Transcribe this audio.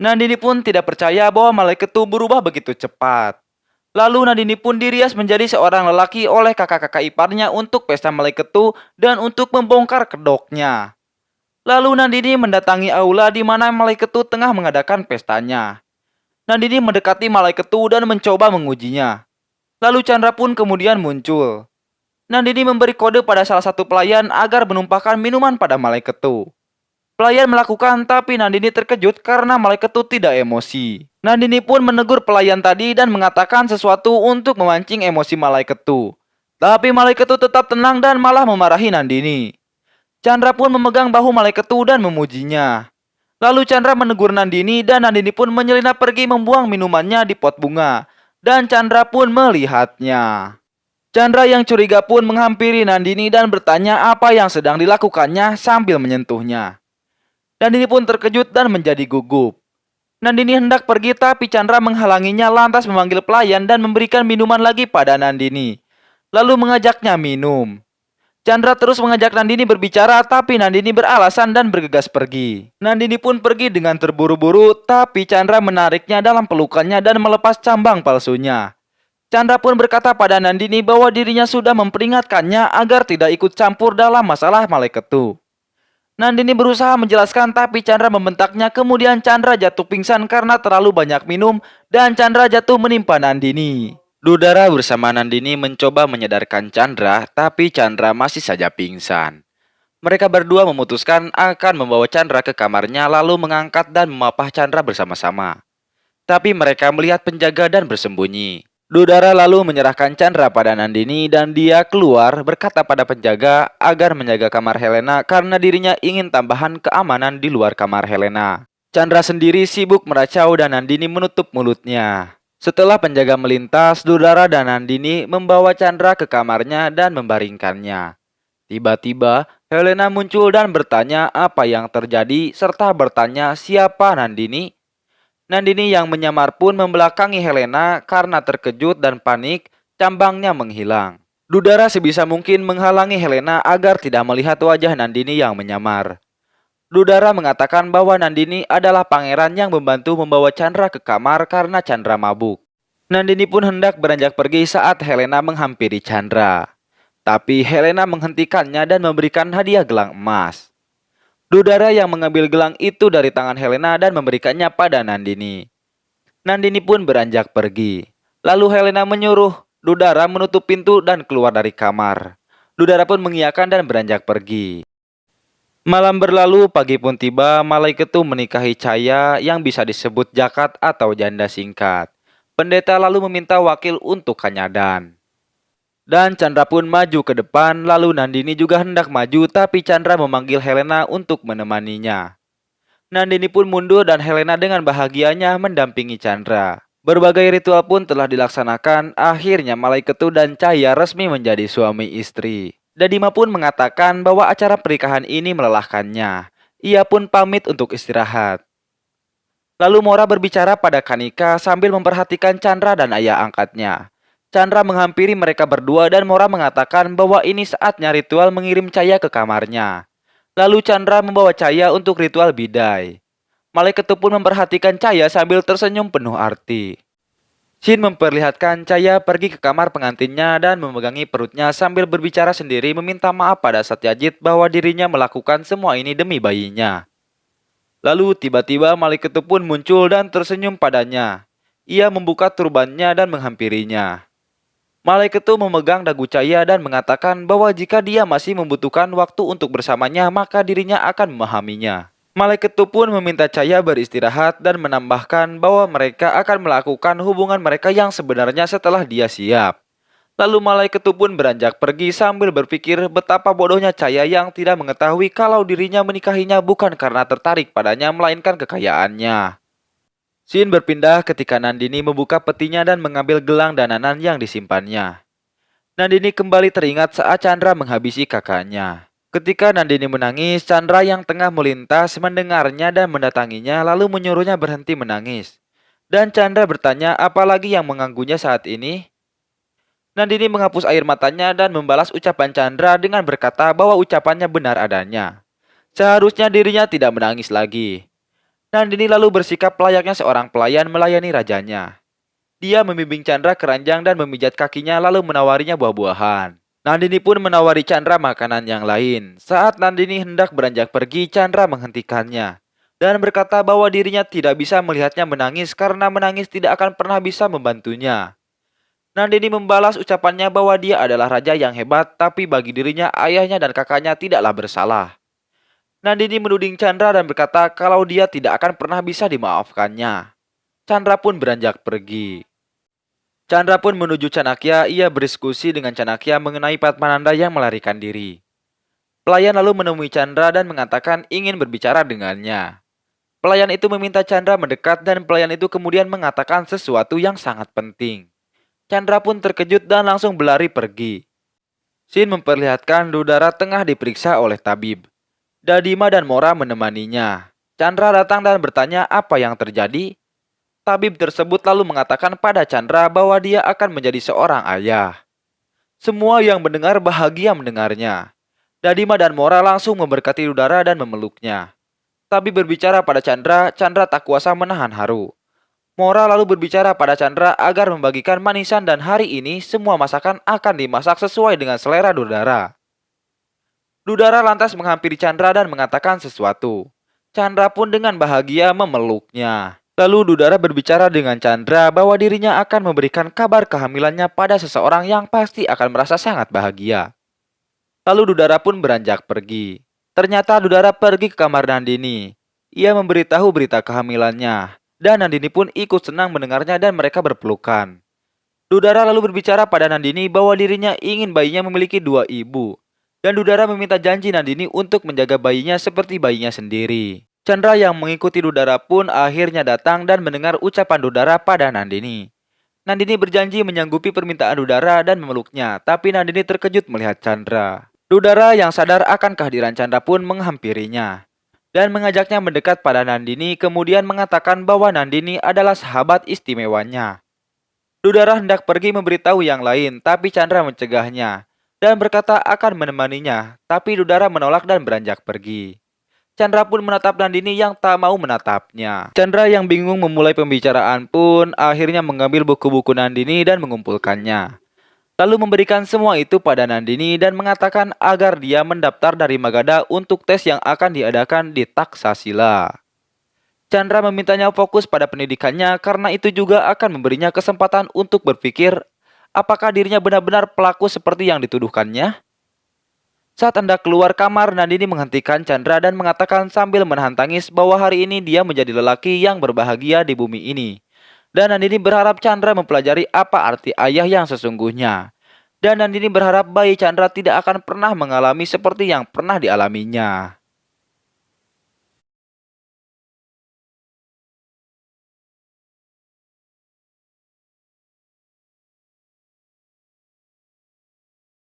Nandini pun tidak percaya bahwa malaikat itu berubah begitu cepat. Lalu Nandini pun dirias menjadi seorang lelaki oleh kakak-kakak iparnya untuk pesta malaikat itu dan untuk membongkar kedoknya. Lalu Nandini mendatangi aula di mana malaikat itu tengah mengadakan pestanya. Nandini mendekati malaikat itu dan mencoba mengujinya. Lalu Chandra pun kemudian muncul. Nandini memberi kode pada salah satu pelayan agar menumpahkan minuman pada malaikat itu. Pelayan melakukan tapi Nandini terkejut karena malaikat itu tidak emosi. Nandini pun menegur pelayan tadi dan mengatakan sesuatu untuk memancing emosi malaikat itu. Tapi malaikat itu tetap tenang dan malah memarahi Nandini. Chandra pun memegang bahu malaikat itu dan memujinya. Lalu Chandra menegur Nandini dan Nandini pun menyelinap pergi membuang minumannya di pot bunga. Dan Chandra pun melihatnya. Chandra yang curiga pun menghampiri Nandini dan bertanya apa yang sedang dilakukannya sambil menyentuhnya. Nandini pun terkejut dan menjadi gugup. Nandini hendak pergi tapi Chandra menghalanginya lantas memanggil pelayan dan memberikan minuman lagi pada Nandini. Lalu mengajaknya minum. Chandra terus mengajak Nandini berbicara tapi Nandini beralasan dan bergegas pergi. Nandini pun pergi dengan terburu-buru tapi Chandra menariknya dalam pelukannya dan melepas cambang palsunya. Chandra pun berkata pada Nandini bahwa dirinya sudah memperingatkannya agar tidak ikut campur dalam masalah malaikat itu. Nandini berusaha menjelaskan tapi Chandra membentaknya, kemudian Chandra jatuh pingsan karena terlalu banyak minum dan Chandra jatuh menimpa Nandini. Dudara bersama Nandini mencoba menyadarkan Chandra tapi Chandra masih saja pingsan. Mereka berdua memutuskan akan membawa Chandra ke kamarnya lalu mengangkat dan memapah Chandra bersama-sama. Tapi mereka melihat penjaga dan bersembunyi. Dudara lalu menyerahkan Chandra pada Nandini dan dia keluar berkata pada penjaga agar menjaga kamar Helena karena dirinya ingin tambahan keamanan di luar kamar Helena. Chandra sendiri sibuk meracau dan Nandini menutup mulutnya. Setelah penjaga melintas, Dudara dan Nandini membawa Chandra ke kamarnya dan membaringkannya. Tiba-tiba, Helena muncul dan bertanya apa yang terjadi serta bertanya siapa Nandini. Nandini yang menyamar pun membelakangi Helena karena terkejut dan panik, cambangnya menghilang. Dudara sebisa mungkin menghalangi Helena agar tidak melihat wajah Nandini yang menyamar. Dudara mengatakan bahwa Nandini adalah pangeran yang membantu membawa Chandra ke kamar karena Chandra mabuk. Nandini pun hendak beranjak pergi saat Helena menghampiri Chandra. Tapi Helena menghentikannya dan memberikan hadiah gelang emas. Dudara yang mengambil gelang itu dari tangan Helena dan memberikannya pada Nandini. Nandini pun beranjak pergi. Lalu Helena menyuruh Dudara menutup pintu dan keluar dari kamar. Dudara pun mengiyakan dan beranjak pergi. Malam berlalu, pagi pun tiba, malaikat itu menikahi Cahaya yang bisa disebut jakat atau janda singkat. Pendeta lalu meminta wakil untuk Kanyadan. Dan Chandra pun maju ke depan, lalu Nandini juga hendak maju tapi Chandra memanggil Helena untuk menemaninya. Nandini pun mundur dan Helena dengan bahagianya mendampingi Chandra. Berbagai ritual pun telah dilaksanakan, akhirnya malaikat itu dan Cahaya resmi menjadi suami istri. Dadima pun mengatakan bahwa acara pernikahan ini melelahkannya. Ia pun pamit untuk istirahat. Lalu Mora berbicara pada Kanika sambil memperhatikan Chandra dan ayah angkatnya. Chandra menghampiri mereka berdua dan Mora mengatakan bahwa ini saatnya ritual mengirim Cahaya ke kamarnya. Lalu Chandra membawa Cahaya untuk ritual bidai. Malaikat itu pun memperhatikan Cahaya sambil tersenyum penuh arti. Shin memperlihatkan Cahaya pergi ke kamar pengantinnya dan memegangi perutnya sambil berbicara sendiri meminta maaf pada Satyajit bahwa dirinya melakukan semua ini demi bayinya. Lalu tiba-tiba malaikat itu pun muncul dan tersenyum padanya. Ia membuka turbannya dan menghampirinya. Malaikat itu memegang dagu Cahaya dan mengatakan bahwa jika dia masih membutuhkan waktu untuk bersamanya, maka dirinya akan memahaminya. Malaikat itu pun meminta Cahaya beristirahat dan menambahkan bahwa mereka akan melakukan hubungan mereka yang sebenarnya setelah dia siap. Lalu malaikat itu pun beranjak pergi sambil berpikir betapa bodohnya Cahaya yang tidak mengetahui kalau dirinya menikahinya bukan karena tertarik padanya melainkan kekayaannya. Shin berpindah ketika Nandini membuka petinya dan mengambil gelang dananan yang disimpannya. Nandini kembali teringat saat Chandra menghabisi kakaknya. Ketika Nandini menangis, Chandra yang tengah melintas mendengarnya dan mendatanginya lalu menyuruhnya berhenti menangis. Dan Chandra bertanya apa lagi yang mengganggunya saat ini. Nandini menghapus air matanya dan membalas ucapan Chandra dengan berkata bahwa ucapannya benar adanya. Seharusnya dirinya tidak menangis lagi. Nandini lalu bersikap layaknya seorang pelayan melayani rajanya. Dia membimbing Chandra ke ranjang dan memijat kakinya lalu menawarinya buah-buahan. Nandini pun menawari Chandra makanan yang lain. Saat Nandini hendak beranjak pergi, Chandra menghentikannya dan berkata bahwa dirinya tidak bisa melihatnya menangis karena menangis tidak akan pernah bisa membantunya. Nandini membalas ucapannya bahwa dia adalah raja yang hebat, tapi bagi dirinya ayahnya dan kakaknya tidaklah bersalah. Nandini menuding Chandra dan berkata kalau dia tidak akan pernah bisa dimaafkannya. Chandra pun beranjak pergi. Chandra pun menuju Chanakya. Ia berdiskusi dengan Chanakya mengenai Padmananda yang melarikan diri. Pelayan lalu menemui Chandra dan mengatakan ingin berbicara dengannya. Pelayan itu meminta Chandra mendekat dan pelayan itu kemudian mengatakan sesuatu yang sangat penting. Chandra pun terkejut dan langsung berlari pergi. Scene memperlihatkan Dudara tengah diperiksa oleh tabib. Dadima dan Mora menemaninya. Chandra datang dan bertanya apa yang terjadi. Tabib tersebut lalu mengatakan pada Chandra bahwa dia akan menjadi seorang ayah. Semua yang mendengar bahagia mendengarnya. Dadima dan Mora langsung memberkati Dudara dan memeluknya. Tabib berbicara pada Chandra, Chandra tak kuasa menahan haru. Mora lalu berbicara pada Chandra agar membagikan manisan dan hari ini semua masakan akan dimasak sesuai dengan selera Dudara. Dudara lantas menghampiri Chandra dan mengatakan sesuatu. Chandra pun dengan bahagia memeluknya. Lalu Dudara berbicara dengan Chandra bahwa dirinya akan memberikan kabar kehamilannya pada seseorang yang pasti akan merasa sangat bahagia. Lalu Dudara pun beranjak pergi. Ternyata Dudara pergi ke kamar Nandini. Ia memberitahu berita kehamilannya. Dan Nandini pun ikut senang mendengarnya dan mereka berpelukan. Dudara lalu berbicara pada Nandini bahwa dirinya ingin bayinya memiliki dua ibu. Dan Dudara meminta janji Nandini untuk menjaga bayinya seperti bayinya sendiri. Chandra yang mengikuti Dudara pun akhirnya datang dan mendengar ucapan Dudara pada Nandini. Nandini berjanji menyanggupi permintaan Dudara dan memeluknya, tapi Nandini terkejut melihat Chandra. Dudara yang sadar akan kehadiran Chandra pun menghampirinya dan mengajaknya mendekat pada Nandini, kemudian mengatakan bahwa Nandini adalah sahabat istimewanya. Dudara hendak pergi memberitahu yang lain, tapi Chandra mencegahnya dan berkata akan menemaninya, tapi Dudara menolak dan beranjak pergi. Chandra pun menatap Nandini yang tak mau menatapnya. Chandra yang bingung memulai pembicaraan pun akhirnya mengambil buku-buku Nandini dan mengumpulkannya. Lalu memberikan semua itu pada Nandini dan mengatakan agar dia mendaftar dari Magadha untuk tes yang akan diadakan di Taksasila. Chandra memintanya fokus pada pendidikannya karena itu juga akan memberinya kesempatan untuk berpikir apakah dirinya benar-benar pelaku seperti yang dituduhkannya. Saat hendak keluar kamar, Nandini menghentikan Chandra dan mengatakan sambil menahan tangis bahwa hari ini dia menjadi lelaki yang berbahagia di bumi ini. Dan Nandini berharap Chandra mempelajari apa arti ayah yang sesungguhnya. Dan Nandini berharap bayi Chandra tidak akan pernah mengalami seperti yang pernah dialaminya.